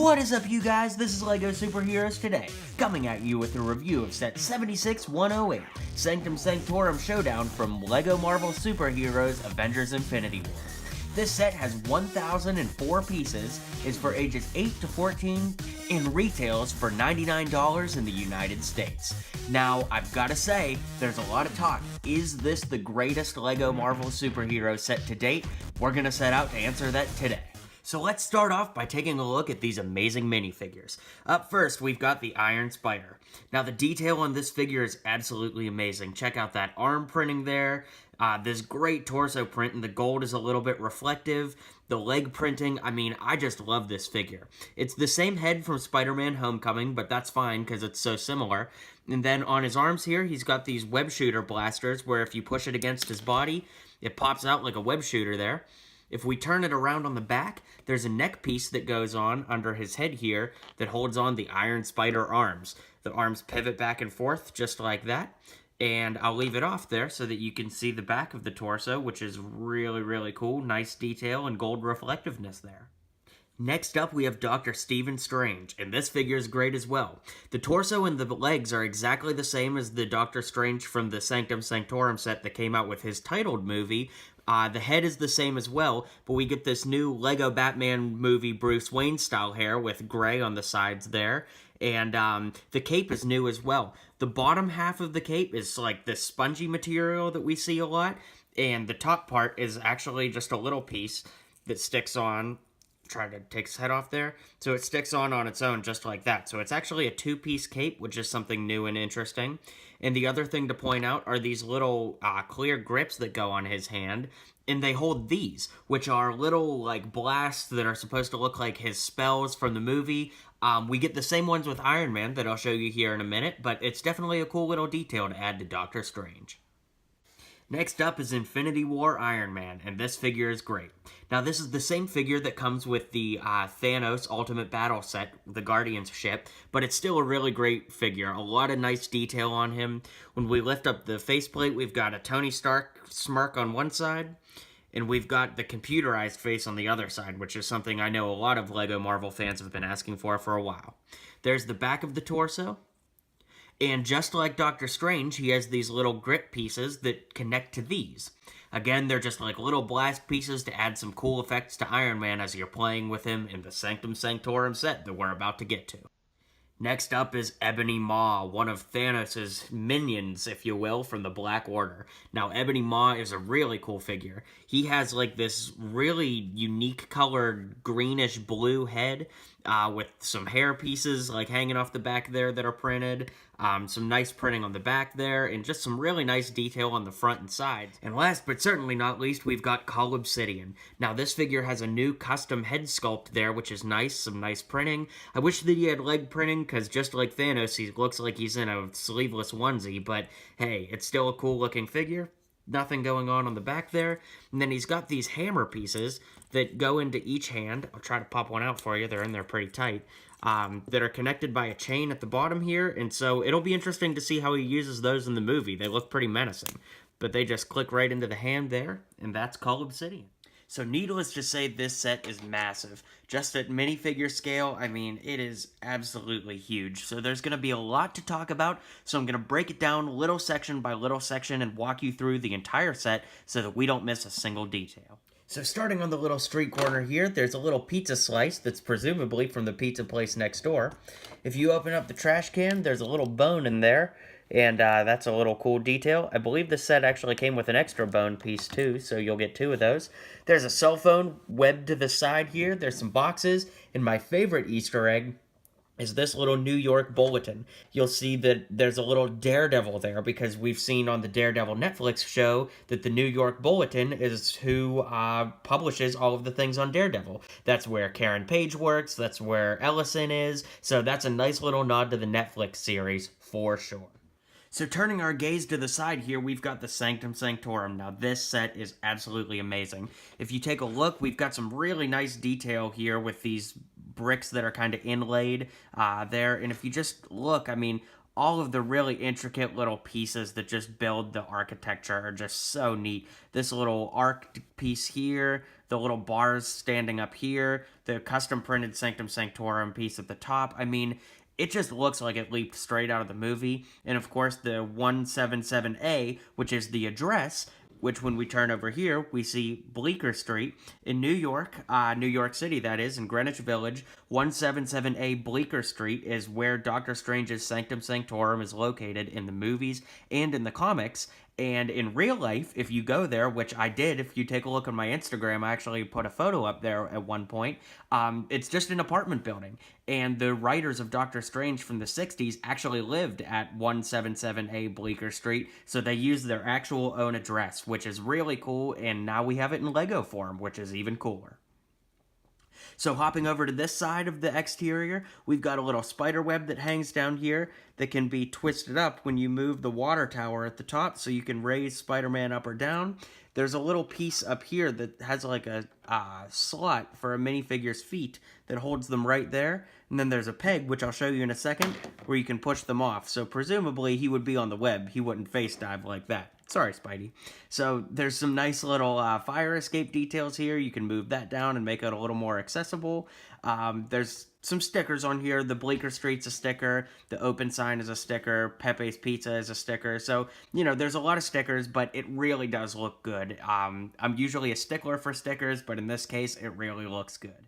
What is up, you guys? This is LEGO Superheroes Today, coming at you with a review of set 76108, Sanctum Sanctorum Showdown from LEGO Marvel Superheroes Avengers Infinity War. This set has 1,004 pieces, is for ages 8 to 14, and retails for $99 in the United States. Now, I've gotta say, there's a lot of talk. Is this the greatest LEGO Marvel Superhero set to date? We're gonna set out to answer that today. So let's start off by taking a look at these amazing minifigures. Up first, we've got the Iron Spider. Now, the detail on this figure is absolutely amazing. Check out that arm printing there. This great torso print, and the gold is a little bit reflective. The leg printing, I mean, I just love this figure. It's the same head from Spider-Man Homecoming, but that's fine because it's so similar. And then on his arms here, he's got these web shooter blasters where if you push it against his body, it pops out like a web shooter there. If we turn it around on the back, there's a neck piece that goes on under his head here that holds on the Iron Spider arms. The arms pivot back and forth just like that. And I'll leave it off there so that you can see the back of the torso, which is really, really cool. Nice detail and gold reflectiveness there. Next up, we have Dr. Stephen Strange, and this figure is great as well. The torso and the legs are exactly the same as the Dr. Strange from the Sanctum Sanctorum set that came out with his titled movie. The head is the same as well, but we get this new LEGO Batman movie Bruce Wayne style hair with gray on the sides there. And the cape is new as well. The bottom half of the cape is like this spongy material that we see a lot. And the top part is actually just a little piece that sticks on. Try to take his head off there. So it sticks on its own just like that. So it's actually a two-piece cape, which is something new and interesting. And the other thing to point out are these little clear grips that go on his hand. And they hold these, which are little like blasts that are supposed to look like his spells from the movie. We get the same ones with Iron Man that I'll show you here in a minute, but it's definitely a cool little detail to add to Doctor Strange. Next up is Infinity War Iron Man, and this figure is great. Now, this is the same figure that comes with the Thanos Ultimate Battle set, the Guardians ship, but it's still a really great figure. A lot of nice detail on him. When we lift up the faceplate, we've got a Tony Stark smirk on one side, and we've got the computerized face on the other side, which is something I know a lot of LEGO Marvel fans have been asking for a while. There's the back of the torso. And just like Doctor Strange, he has these little grip pieces that connect to these. Again, they're just like little blast pieces to add some cool effects to Iron Man as you're playing with him in the Sanctum Sanctorum set that we're about to get to. Next up is Ebony Ma, one of Thanos' minions, if you will, from the Black Order. Now, Ebony Ma is a really cool figure. He has like this really unique colored greenish blue head with some hair pieces like hanging off the back there that are printed. Some nice printing on the back there, and just some really nice detail on the front and sides. And last but certainly not least, we've got Col Obsidian. Now, this figure has a new custom head sculpt there, which is nice, some nice printing. I wish that he had leg printing, because just like Thanos, he looks like he's in a sleeveless onesie, but hey, it's still a cool looking figure. Nothing going on the back there. And then he's got these hammer pieces that go into each hand. I'll try to pop one out for you. They're in there pretty tight. That are connected by a chain at the bottom here, and so it'll be interesting to see how he uses those in the movie. They look pretty menacing, but they just click right into the hand there, and that's Cull Obsidian. So needless to say, this set is massive. Just at minifigure scale, I mean, it is absolutely huge. So there's going to be a lot to talk about, so I'm going to break it down little section by little section and walk you through the entire set so that we don't miss a single detail. So starting on the little street corner here, there's a little pizza slice that's presumably from the pizza place next door. If you open up the trash can, there's a little bone in there, and that's a little cool detail. I believe this set actually came with an extra bone piece too, so you'll get two of those. There's a cell phone webbed to the side here. There's some boxes, and my favorite Easter egg is this little New York bulletin. You'll see that there's a little Daredevil there because we've seen on the Daredevil Netflix show that the New York Bulletin is who publishes all of the things on Daredevil. That's where Karen Page works, that's where Ellison is, so that's a nice little nod to the Netflix series for sure. So turning our gaze to the side here, we've got the Sanctum Sanctorum. Now this set is absolutely amazing. If you take a look, we've got some really nice detail here with these bricks that are kind of inlaid there. And if you just look, I mean, all of the really intricate little pieces that just build the architecture are just so neat. This little arc piece here, the little bars standing up here, the custom printed Sanctum Sanctorum piece at the top. I mean, it just looks like it leaped straight out of the movie. And of course, the 177A, which is the address, which when we turn over here, we see Bleecker Street in New York, New York City, that is, in Greenwich Village. 177A Bleecker Street is where Doctor Strange's Sanctum Sanctorum is located in the movies and in the comics. And in real life, if you go there, which I did, if you take a look on my Instagram, I actually put a photo up there at one point. It's just an apartment building. And the writers of Doctor Strange from the 60s actually lived at 177A Bleecker Street, so they used their actual own address, which is really cool, and now we have it in Lego form, which is even cooler. So hopping over to this side of the exterior, we've got a little spider web that hangs down here that can be twisted up when you move the water tower at the top, so you can raise Spider-Man up or down. There's a little piece up here that has like a slot for a minifigure's feet that holds them right there. And then there's a peg, which I'll show you in a second, where you can push them off. So presumably he would be on the web. He wouldn't face dive like that. Sorry, Spidey. So there's some nice little fire escape details here. You can move that down and make it a little more accessible. There's some stickers on here. The Bleecker Street's a sticker. The Open sign is a sticker. Pepe's Pizza is a sticker. So, you know, there's a lot of stickers, but it really does look good. I'm usually a stickler for stickers, but in this case, it really looks good.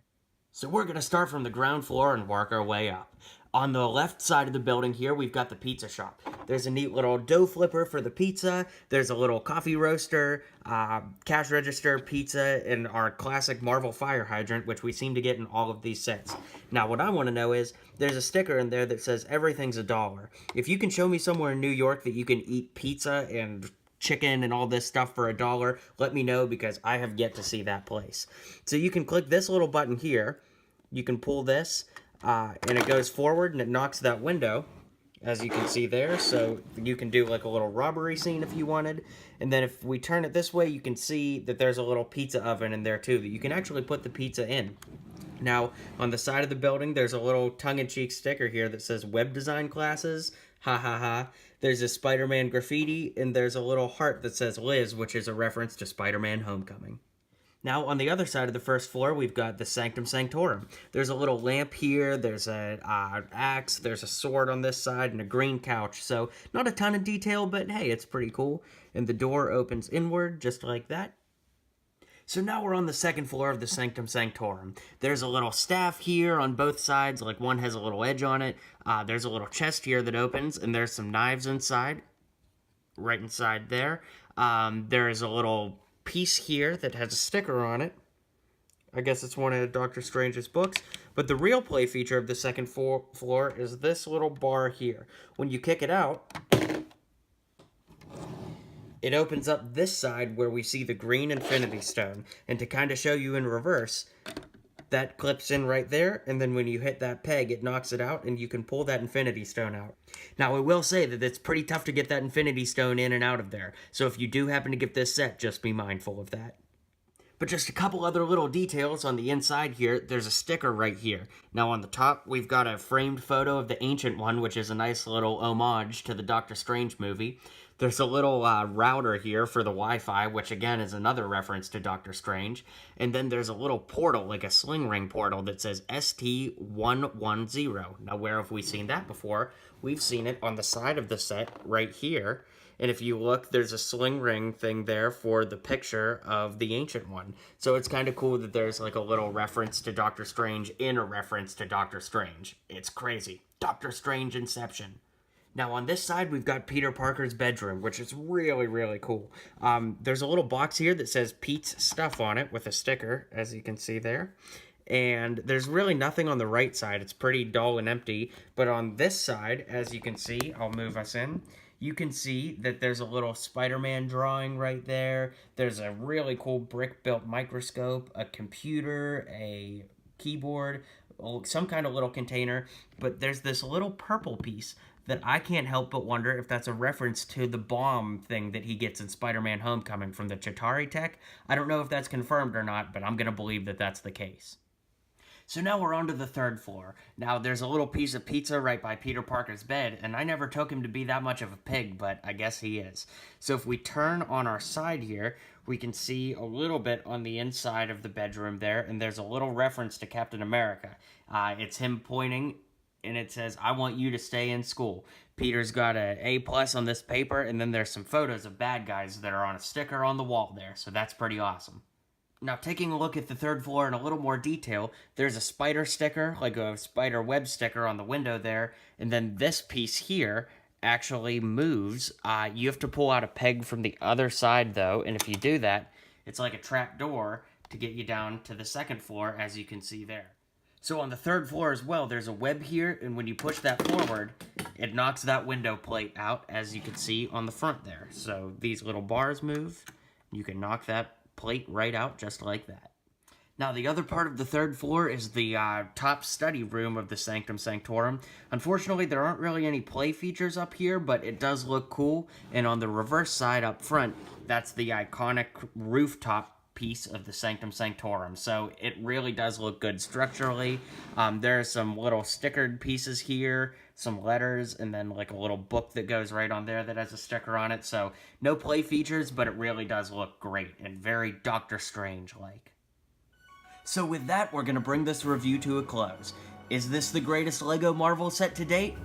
So we're going to start from the ground floor and work our way up. On the left side of the building here, we've got the pizza shop. There's a neat little dough flipper for the pizza. There's a little coffee roaster, cash register, pizza, and our classic Marvel fire hydrant, which we seem to get in all of these sets. Now, what I want to know is, there's a sticker in there that says everything's $1. If you can show me somewhere in New York that you can eat pizza and chicken and all this stuff for $1, let me know, because I have yet to see that place. So you can click this little button here. You can pull this. And it goes forward and it knocks that window, as you can see there. So you can do like a little robbery scene if you wanted. And then if we turn it this way, you can see that there's a little pizza oven in there too, that you can actually put the pizza in. Now, on the side of the building, there's a little tongue-in-cheek sticker here that says web design classes. Ha ha ha. There's a Spider-Man graffiti, and there's a little heart that says Liz, which is a reference to Spider-Man Homecoming. Now, on the other side of the first floor, we've got the Sanctum Sanctorum. There's a little lamp here, there's an axe, there's a sword on this side, and a green couch. So, not a ton of detail, but hey, it's pretty cool. And the door opens inward, just like that. So now we're on the second floor of the Sanctum Sanctorum. There's a little staff here on both sides, like one has a little edge on it. There's a little chest here that opens, and there's some knives inside, right inside there. There's a little piece here that has a sticker on it. I guess it's one of Doctor Strange's books. But the real play feature of the second floor is this little bar here. When you kick it out, it opens up this side where we see the green Infinity Stone. And to kind of show you in reverse, that clips in right there, and then when you hit that peg, it knocks it out, and you can pull that Infinity Stone out. Now, I will say that it's pretty tough to get that Infinity Stone in and out of there, so if you do happen to get this set, just be mindful of that. But just a couple other little details on the inside here. There's a sticker right here. Now, on the top, we've got a framed photo of the Ancient One, which is a nice little homage to the Doctor Strange movie. There's a little router here for the Wi-Fi, which again is another reference to Doctor Strange. And then there's a little portal, like a sling ring portal, that says ST110. Now, where have we seen that before? We've seen it on the side of the set right here. And if you look, there's a sling ring thing there for the picture of the Ancient One. So it's kind of cool that there's like a little reference to Doctor Strange in a reference to Doctor Strange. It's crazy. Doctor Strange Inception. Now, on this side, we've got Peter Parker's bedroom, which is really, really cool. There's a little box here that says Pete's Stuff on it with a sticker, as you can see there. And there's really nothing on the right side. It's pretty dull and empty. But on this side, as you can see, I'll move us in. You can see that there's a little Spider-Man drawing right there. There's a really cool brick-built microscope, a computer, a keyboard, some kind of little container. But there's this little purple piece that I can't help but wonder if that's a reference to the bomb thing that he gets in Spider-Man Homecoming from the Chitauri tech. I don't know if that's confirmed or not, but I'm going to believe that that's the case. So now we're on to the third floor. Now, there's a little piece of pizza right by Peter Parker's bed, and I never took him to be that much of a pig, but I guess he is. So if we turn on our side here, we can see a little bit on the inside of the bedroom there, and there's a little reference to Captain America. It's him pointing, and it says, "I want you to stay in school." Peter's got an A+ on this paper, and then there's some photos of bad guys that are on a sticker on the wall there, so that's pretty awesome. Now, taking a look at the third floor in a little more detail, there's a spider sticker, like a spider web sticker on the window there, and then this piece here actually moves. You have to pull out a peg from the other side, though, and if you do that, it's like a trap door to get you down to the second floor, as you can see there. So on the third floor as well, there's a web here, and when you push that forward, it knocks that window plate out, as you can see on the front there. So these little bars move, you can knock that plate right out just like that. Now, the other part of the third floor is the top study room of the Sanctum Sanctorum. Unfortunately, there aren't really any play features up here, but it does look cool. And on the reverse side up front, that's the iconic rooftop piece of the Sanctum Sanctorum. So it really does look good structurally. There are some little stickered pieces here, some letters, and then like a little book that goes right on there that has a sticker on it. So no play features, but it really does look great and very Doctor Strange-like. So with that, we're going to bring this review to a close. Is this the greatest LEGO Marvel set to date?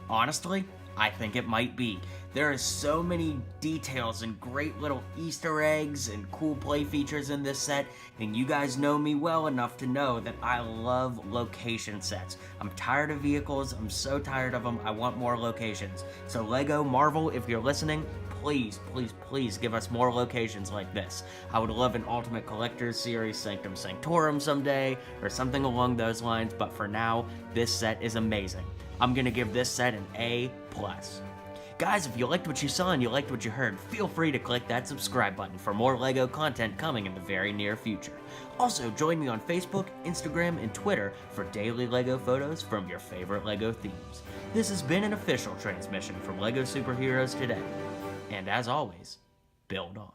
Honestly, I think it might be. There are so many details and great little Easter eggs and cool play features in this set, and you guys know me well enough to know that I love location sets. I'm tired of vehicles, I'm so tired of them, I want more locations. So LEGO Marvel, if you're listening, please, please, please give us more locations like this. I would love an Ultimate Collector's Series Sanctum Sanctorum someday, or something along those lines, but for now, this set is amazing. I'm gonna give this set an A+. Guys, if you liked what you saw and you liked what you heard, feel free to click that subscribe button for more LEGO content coming in the very near future. Also, join me on Facebook, Instagram, and Twitter for daily LEGO photos from your favorite LEGO themes. This has been an official transmission from LEGO Superheroes Today. And as always, build on.